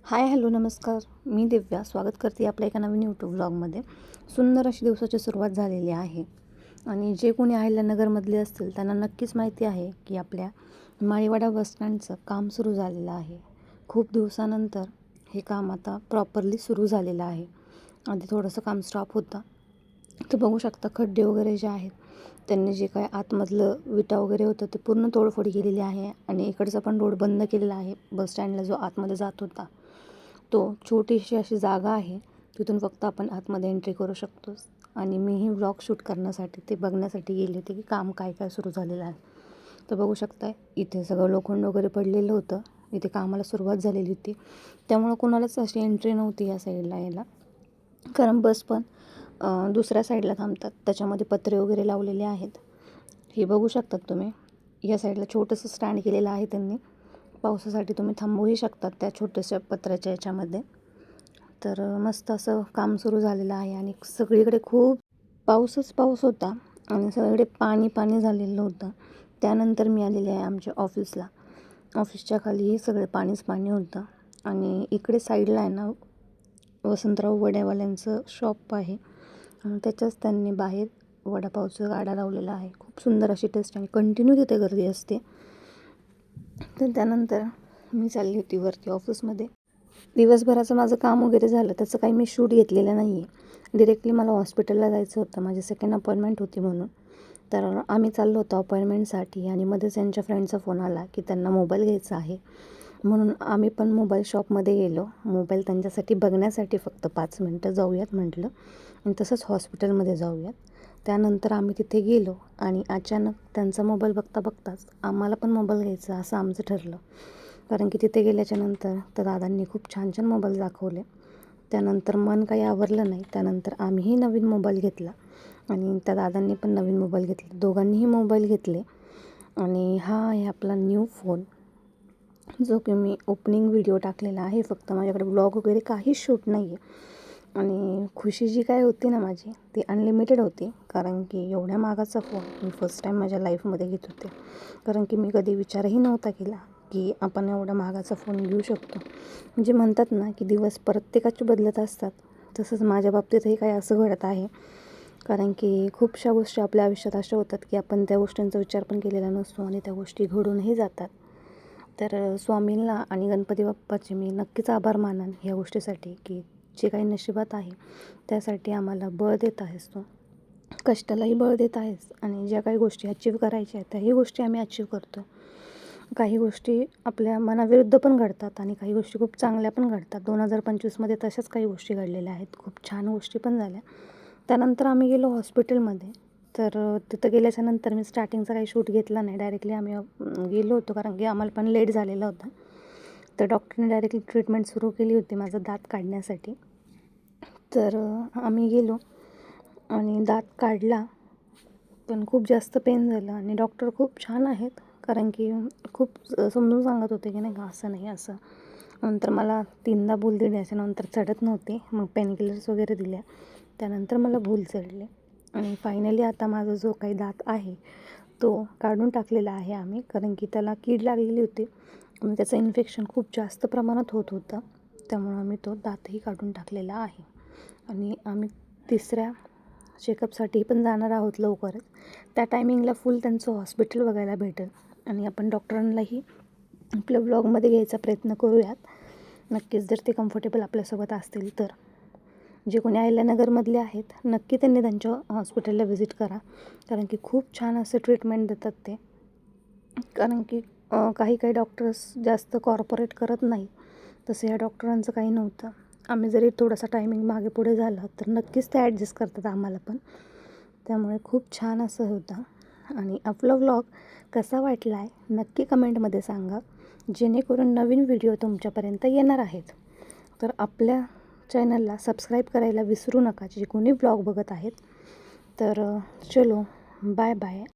Hi hello नमस्कार. मी दिव्या स्वागत करते आपल्या एका नवीन यूट्यूब ब्लॉगमध्ये. सुंदर अशी दिवसाची सुरुवात झालेली आहे आणि जे कोणी अहिल्यानगरमधले असतील त्यांना नक्कीच माहिती आहे की आपल्या माळीवाडा बसस्टँडचं काम सुरू झालेलं आहे. खूप दिवसानंतर हे काम आता प्रॉपरली सुरू झालेलं आहे. आधी थोडंसं काम स्टॉप होतं. तर बघू शकता खड्डे वगैरे जे आहेत त्यांनी जे काय आतमधलं विटा वगैरे होतं ते पूर्ण तोडफोड केलेली आहे आणि इकडचा पण रोड बंद केलेला आहे. बसस्टँडला जो आतमध्ये जात होता तो छोटीशी अशी जागा आहे, तिथून फक्त आपण आतमध्ये एंट्री करू शकतो. आणि मीही व्लॉग शूट करण्यासाठी ते बघण्यासाठी गेले होते की काम काय काय सुरू झालेलं आहे. तर बघू शकताय इथे सगळं लोखंड वगैरे पडलेलं होतं. इथे कामाला सुरुवात झालेली होती, त्यामुळं कोणालाच अशी एंट्री नव्हती या साईडला यायला, कारण बस पण दुसऱ्या साईडला थांबतात. त्याच्यामध्ये पत्रे वगैरे लावलेले आहेत. हे बघू शकतात तुम्ही. या साईडला छोटंसं स्टँड केलेलं आहे त्यांनी. पावसासाठी तुम्ही थांबवूही शकतात त्या छोट्याशा पत्र्याच्या याच्यामध्ये. तर मस्त असं काम सुरू झालेलं आहे आणि सगळीकडे खूप पाऊस होता आणि सगळीकडे पाणी झालेलं होतं. त्यानंतर मी आलेले आहे आमच्या ऑफिसला. ऑफिसच्या खालीही सगळे पाणी होतं आणि इकडे साईडला आहे ना वसंतराव वड्यावाल्यांचं शॉप आहे. त्याच्याच त्यांनी बाहेर वडापावचं गाडा लावलेला आहे. खूप सुंदर अशी टेस्ट आणि कंटिन्यू तिथे गर्दी असते. तर त्यानंतर मी चालली होती वरती ऑफिसमध्ये. दिवसभराचं माझं काम वगैरे झालं, त्याचं काही मी शूट घेतलेलं नाही आहे. डिरेक्टली मला हॉस्पिटलला जायचं होतं, माझी सेकंड अपॉइंटमेंट होती म्हणून. तर आम्ही चाललो होतो अपॉइंटमेंटसाठी आणि मध्येच यांच्या फ्रेंडचा फोन आला की त्यांना मोबाईल घ्यायचा आहे, म्हणून आम्ही पण मोबाईल शॉपमध्ये गेलो. मोबाईल त्यांच्यासाठी बघण्यासाठी फक्त 5 मिनटं जाऊयात म्हटलं आणि तसंच हॉस्पिटलमध्ये जाऊयात. त्यानंतर आम्ही तिथे गेलो आणि अचानक त्यांचा मोबाईल बघताच आम्हाला पण मोबाईल घ्यायचा असं आमचं ठरलं. कारण की तिथे गेल्याच्यानंतर त्या दादांनी खूप छान मोबाईल दाखवले. त्यानंतर मन काही आवरलं नाही. त्यानंतर आम्हीही नवीन मोबाईल घेतला आणि त्या दादांनी पण नवीन मोबाईल घेतला. दोघांनीही मोबाईल घेतले आणि हा आहे आपला न्यू फोन, जो की मी ओपनिंग व्हिडिओ टाकलेला आहे. फक्त माझ्याकडे ब्लॉग वगैरे काहीच शूट नाही आहे. आणि खुशी जी काय होती ना माझी, ती अनलिमिटेड होती. कारण की एवढ्या महागाचा फोन मी फर्स्ट टाईम माझ्या लाईफमध्ये घेत होते. कारण की मी कधी विचारही नव्हता केला की आपण एवढा महागाचा फोन घेऊ शकतो. म्हणजे म्हणतात ना की दिवस प्रत्येकाचे बदलत असतात, तसंच माझ्या बाबतीतही काही असं घडत आहे. कारण की खूपशा गोष्टी आपल्या आयुष्यात अशा होतात की आपण त्या गोष्टींचा विचार पण केलेला नसतो आणि त्या गोष्टी घडूनही जातात. तर स्वामींना आणि गणपती बाप्पाचे मी नक्कीच आभार मानेन ह्या गोष्टीसाठी की जे काही नशिबात आहे त्यासाठी आम्हाला बळ देत आहेस तू. कष्टालाही बळ देत आहेस आणि ज्या काही गोष्टी अचीव करायच्या आहेत त्याही गोष्टी आम्ही अचीव करतो. काही गोष्टी आपल्या मनाविरुद्ध पण घडतात आणि काही गोष्टी खूप चांगल्या पण घडतात. 2025मध्ये तशाच काही गोष्टी घडलेल्या आहेत. खूप छान गोष्टी पण झाल्या. त्यानंतर आम्ही गेलो हॉस्पिटलमध्ये. तर तिथं गेल्याच्यानंतर मी स्टार्टिंगचा काही शूट घेतला नाही. डायरेक्टली आम्ही गेलो होतो कारण की आम्हाला पण लेट झालेला होता. तर डॉक्टरने डायरेक्टली ट्रीटमेंट सुरू केली होती माझं दात काढण्यासाठी. तर आम्ही गेलो आणि दात काढला, पण खूप जास्त पेन झालं आणि डॉक्टर खूप छान आहेत. कारण की खूप समजून सांगत होते की नाही का असं नाही असं. नंतर मला 3दा भूल दिली, त्याच्यानंतर चढत नव्हते. मग पेनकिलर्स वगैरे दिल्या, त्यानंतर मला भूल चढले आणि फायनली आता माझा जो काही दात आहे तो काढून टाकलेला आहे आम्ही. कारण की त्याला कीड लागलेली होती आणि त्याचं इन्फेक्शन खूप जास्त प्रमाणात होत होतं. त्यामुळं आम्ही तो दातही काढून टाकलेला आहे आणि आम्ही तिसऱ्या चेकअपसाठी पण जाणार आहोत लवकरच. त्या टायमिंगला फुल त्यांचं हॉस्पिटल बघायला भेटेल आणि आपण डॉक्टरांनाही आपल्या ब्लॉगमध्ये घ्यायचा प्रयत्न करूयात नक्कीच, जर ते कम्फर्टेबल आपल्यासोबत असतील तर. जे कोणी अहिल्यानगरमधले आहेत नक्की त्यांनी त्यांच्या हॉस्पिटलला व्हिजिट करा, कारण की खूप छान असं ट्रीटमेंट देतात ते. कारण की काही डॉक्टर्स जास्त कॉर्पोरेट करत नाही, तसं ह्या डॉक्टरांचं काही नव्हतं. आम्ही जरी थोडासा टायमिंग मागे पुढे झालं तर नक्कीच ते ॲडजस्ट करतात आम्हाला पण. त्यामुळे खूप छान असं होतं. आणि आपला व्लॉग कसा वाटला आहे नक्की कमेंटमध्ये सांगा, जेणेकरून नवीन व्हिडिओ तुमच्यापर्यंत येणार आहेत. तर आपल्या चॅनलला सबस्क्राईब करायला विसरू नका जे कोणी व्लॉग बघत आहेत. तर चलो बाय बाय.